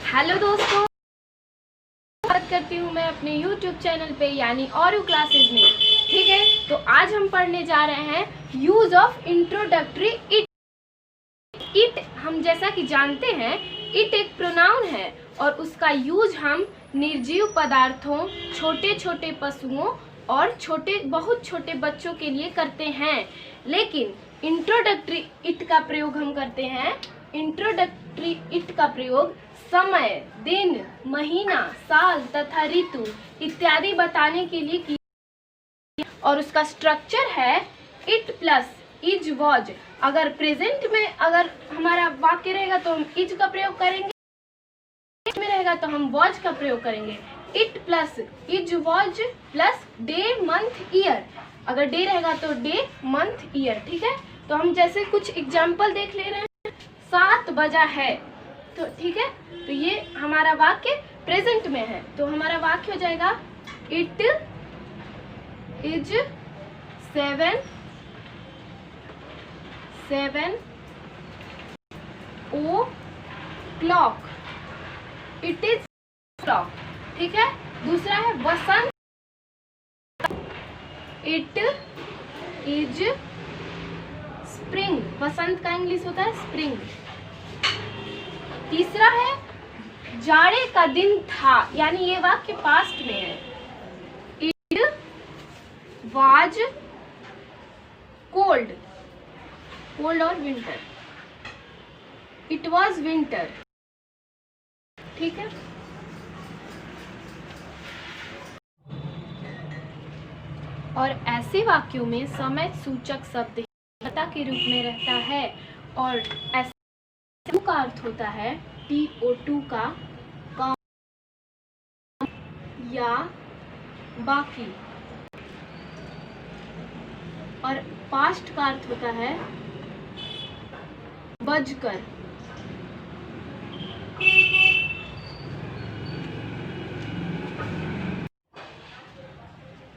Hello दोस्तों, बात करती हूँ मैं अपने YouTube चैनल पे यानी औरू क्लासेस में। ठीक है, तो आज हम पढ़ने जा रहे हैं use of introductory it. It हम जैसा कि जानते हैं, इट एक प्रोनाउन है और उसका यूज हम निर्जीव पदार्थों, छोटे छोटे पशुओं और बहुत छोटे बच्चों के लिए करते हैं। लेकिन इंट्रोडक्टरी इट का प्रयोग हम करते हैं, इंट्रोडक्टरी इट का प्रयोग समय, दिन, महीना, साल तथा ऋतु इत्यादि बताने के लिए किया और उसका स्ट्रक्चर है इट प्लस इज वॉज। अगर प्रेजेंट में अगर हमारा वाक्य रहेगा तो हम इज का प्रयोग करेंगे, में रहेगा तो हम वॉज का प्रयोग करेंगे। It plus is was plus day month year. अगर डे रहेगा तो डे मंथ ईयर। ठीक है, तो हम जैसे कुछ एग्जाम्पल देख ले रहे हैं। 7 बजा है, तो ठीक है, तो ये हमारा वाक्य प्रेजेंट में है, तो हमारा वाक्य हो जाएगा it is 7 o'clock। It is clock. ठीक है, दूसरा है वसंत, इट इज स्प्रिंग। वसंत का इंग्लिश होता है स्प्रिंग। तीसरा है जाड़े का दिन था, यानी ये वाक्य पास्ट में है। इट वाज कोल्ड, कोल्ड और विंटर, इट वाज विंटर। ठीक है, और ऐसे वाक्यों में समय सूचक शब्द कर्ता के रूप में रहता है और ऐसे का अर्थ होता है TO2 का काम या बाकी, और पास्ट का अर्थ होता है बजकर।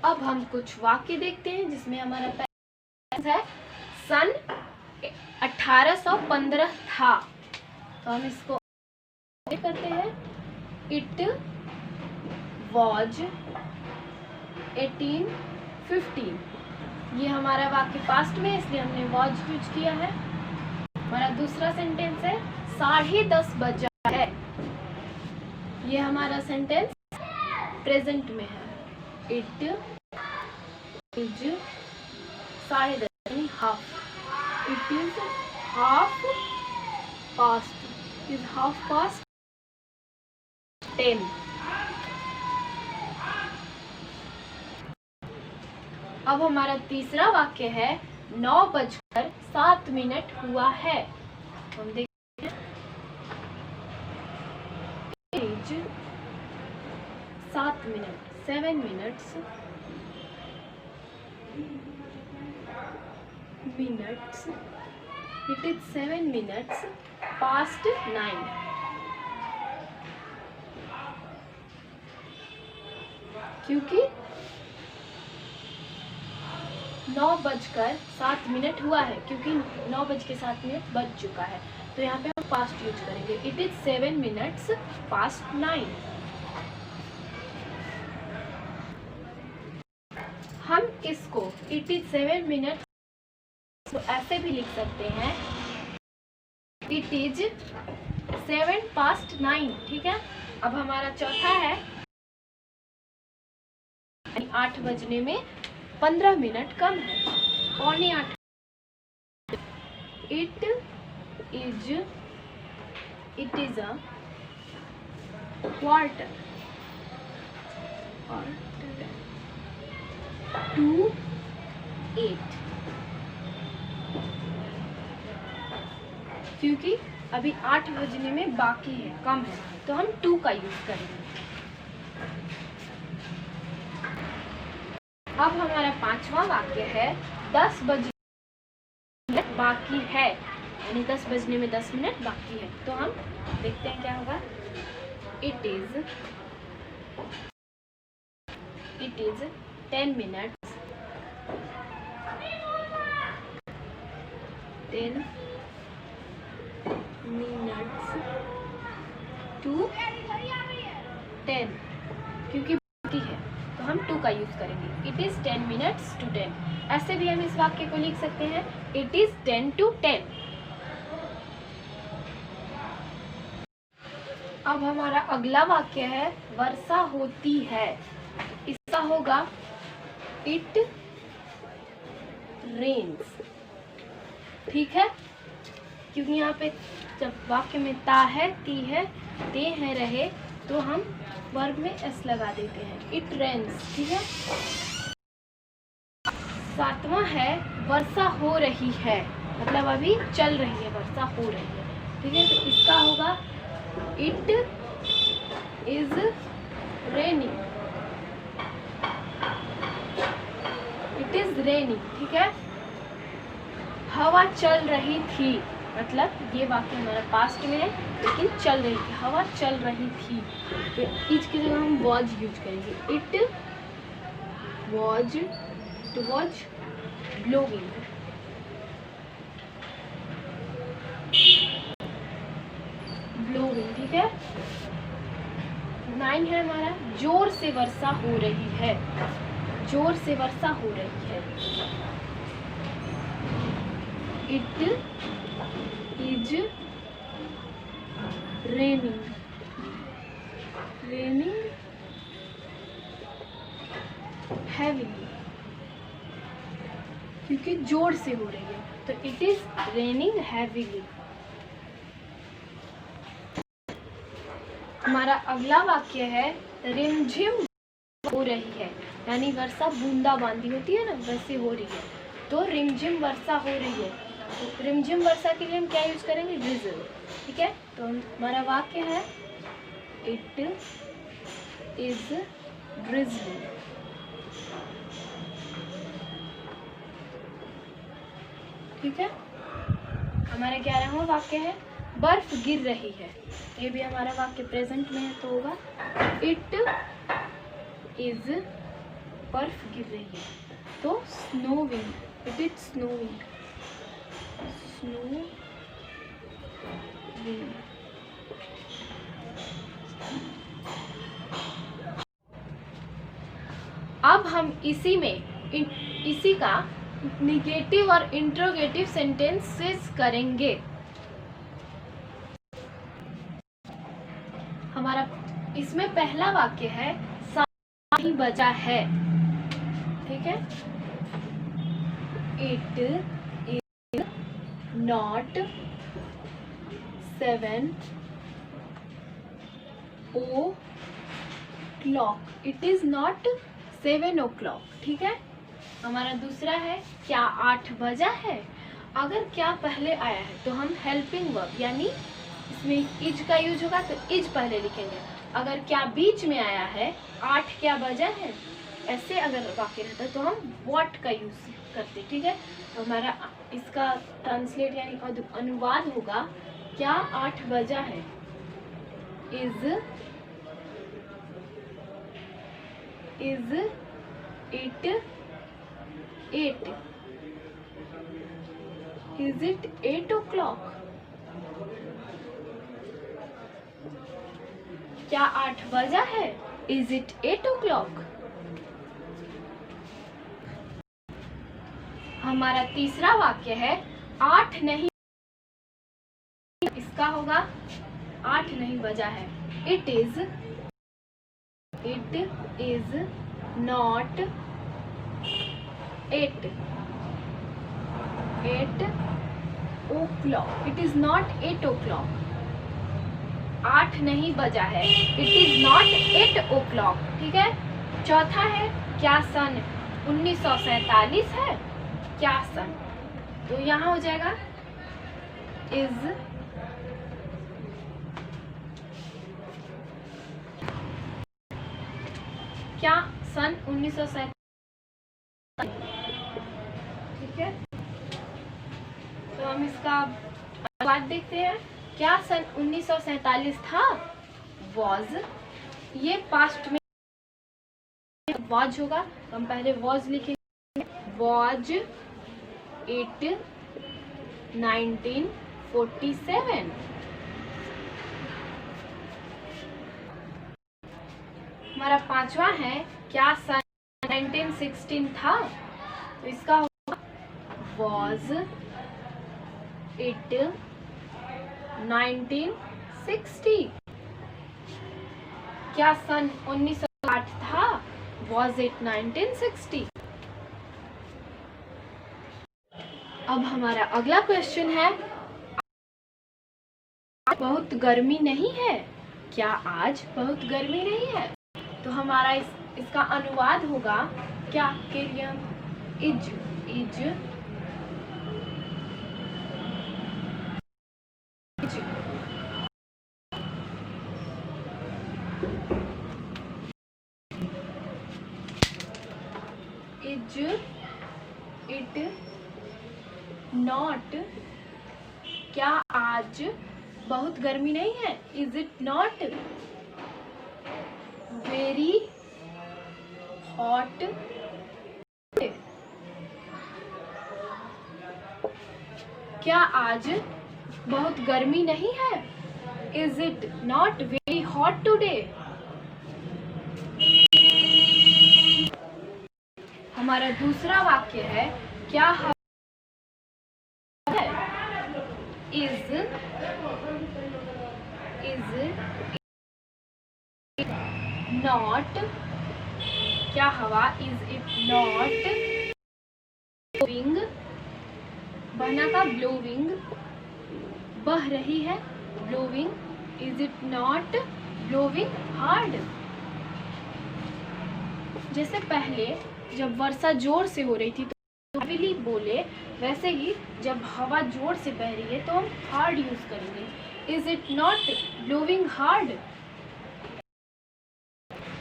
अब हम कुछ वाक्य देखते हैं जिसमें हमारा पहला है सन 1815 था, तो हम इसको करते हैं इट वॉज 1815। ये हमारा वाक्य पास्ट में, इसलिए हमने वॉज यूज किया है। हमारा दूसरा सेंटेंस है 10:30 बजा है। ये हमारा सेंटेंस प्रेजेंट में है। It is 10:30 half. It is half past, is half past 10। अब हमारा तीसरा वाक्य है 9:07 हुआ है। हम देखते हैं is 7 minutes it is 7 minutes past 9। क्योंकि 9:07 हुआ है, क्योंकि 9:07 बज चुका है, तो यहाँ पे हम पास्ट यूज करेंगे। It is 7 minutes past 9। हम इसको इट इज 7 minutes तो ऐसे भी लिख सकते हैं इट इज 7 past 9। ठीक है, अब हमारा चौथा है 8 बजने में 15 मिनट कम है, 7:45। It is a quarter to 8। क्योंकि अभी 8 बजने में बाकी है, कम है, तो हम 2 का यूज करेंगे। अब हमारा पांचवा वाक्य है 10 बजने बाकी है, यानी 10 बजने में 10 मिनट बाकी है, तो हम देखते हैं क्या होगा। It is 10 minutes 10 minutes to का यूज करेंगे। It is 10 minutes to 10। ऐसे भी हम इस वाक्य को लिख सकते हैं, इट इज 10 to 10। अब हमारा अगला वाक्य है वर्षा होती है। इसका होगा इट रेन्स। ठीक है, क्योंकि यहाँ पे जब वाक्य में ता है, ती है, ते है, रहे, तो हम वर्ब में एस लगा देते हैं, इट रेन्स। ठीक है। सातवां है वर्षा हो रही है, मतलब अभी चल रही है, वर्षा हो रही है। ठीक है, तो इसका होगा it is raining. It is raining. ठीक है। हवा चल रही थी, मतलब ये वाक्य हमारा पास्ट में है, लेकिन चल रही थी, हवा चल रही थी। तो इज की जगह हम वॉज यूज करेंगे। It was, to was blowing. Blowing. ठीक है। 9 है हमारा जोर से वर्षा हो रही है। जोर से वर्षा हो रही है। It is raining. Raining heavily, क्योंकि जोर से हो रही है, तो इट इज रेनिंग हैवीली। हमारा अगला वाक्य है रिमझिम हो रही है, यानी वर्षा बूंदाबांदी होती है ना, वैसे हो रही है, तो रिमझिम वर्षा हो रही है। तो रिमझिम वर्षा के लिए हम क्या यूज करेंगे? ड्रिजल। ठीक है, तो हमारा वाक्य है इट इज ड्रिजलिंग। ठीक है। हमारा 11वां वाक्य है बर्फ गिर रही है। ये भी हमारा वाक्य प्रेजेंट में है, तो होगा इट इज बर्फ गिर रही है, तो स्नोविंग। It is स्नोविंग। स्नोविंग। अब हम इसी का निगेटिव और इंट्रोगेटिव सेंटेंसेस करेंगे। हमारा इसमें पहला वाक्य है 7 ही बजा है। ठीक है। It is not 7 o'clock। It is not 7 o'clock। ठीक है। हमारा दूसरा है क्या 8 बजा है। अगर क्या पहले आया है तो हम हेल्पिंग वर्ब, यानी इसमें इज का यूज होगा, तो इज पहले लिखेंगे। अगर क्या बीच में आया है, 8 क्या बजा है, ऐसे अगर वाक्य रहता है तो हम व्हाट का यूज करते। ठीक है। तो हमारा इसका ट्रांसलेट यानी अनुवाद होगा क्या 8 बजा है। Is it 8। Is it 8 o'clock। क्या 8 बजा है। Is it 8 o'clock। हमारा तीसरा वाक्य है 8 नहीं, इसका होगा 8 नहीं बजा है। It is not 8 o'clock। It is not 8 o'clock। 8 नहीं बजा है। It is not 8 o'clock। ठीक है। चौथा है क्या सन 1947 है। क्या सन, तो यहाँ हो जाएगा इज क्या सन 1947। ठीक है। तो हम इसका अनुवाद देखते हैं। क्या सन 1947 था। वॉज, ये पास्ट में वॉज होगा, तो हम पहले वॉज लिखेंगे। Was it 1947। हमारा 5वां है क्या सन 1916 था, तो इसका होगा was it 1960। क्या सन 1960 था? Was it 1960? अब हमारा अगला क्वेश्चन है, बहुत गर्मी नहीं है। क्या आज बहुत गर्मी नहीं है? तो हमारा इसका अनुवाद होगा क्या? केरियम इज इट नॉट। क्या आज बहुत गर्मी नहीं है? Is it not very hot? क्या आज बहुत गर्मी नहीं है? Is it not very hot today? हमारा दूसरा वाक्य है, क्या हवा है? Is not. क्या हवा इज इट नॉट ब्लोइंग, बहना का ब्लोइंग, बह रही है, blowing. Is it not blowing hard? जैसे पहले जब वर्षा जोर से हो रही थी तो हैवीली बोले, वैसे ही जब हवा जोर से बह रही है तो हम हार्ड यूज करेंगे। Is it not blowing hard?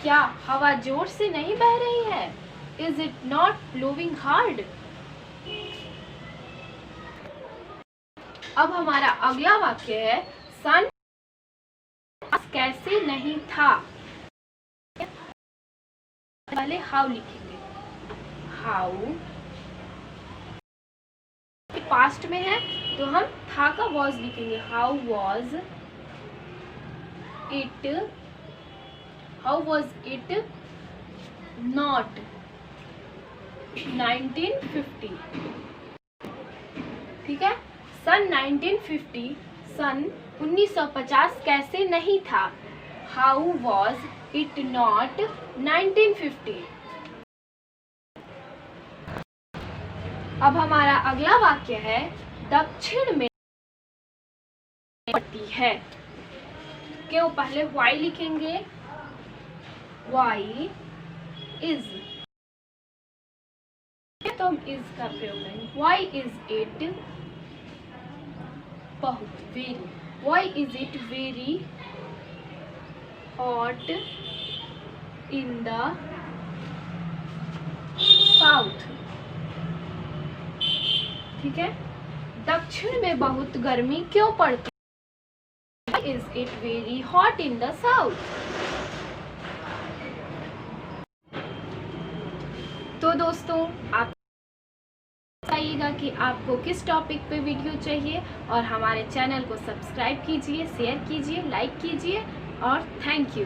क्या हवा जोर से नहीं बह रही है? Is it not blowing hard? अब हमारा अगला वाक्य है, सन कैसे नहीं था। पहले हाउ लिखेंगे, हाउ पास्ट में है तो हम था का वॉज लिखेंगे। How was it not 1950। ठीक है, सन 1950, सन 1950 कैसे नहीं था? How was it not 1950। अब हमारा अगला वाक्य है, दक्षिण में पड़ती है। क्यों? पहले वाई लिखेंगे, वाई इज, तो हम इज का प्रयोग करेंगे। वाई इज इट बहुत, very. Why is it very hot in the south. ठीक है, दक्षिण में बहुत गर्मी क्यों पड़ती है? Is it very hot in the south? तो दोस्तों, आप बताइएगा कि आपको किस टॉपिक पे वीडियो चाहिए, और हमारे चैनल को सब्सक्राइब कीजिए, शेयर कीजिए, लाइक कीजिए, और थैंक यू।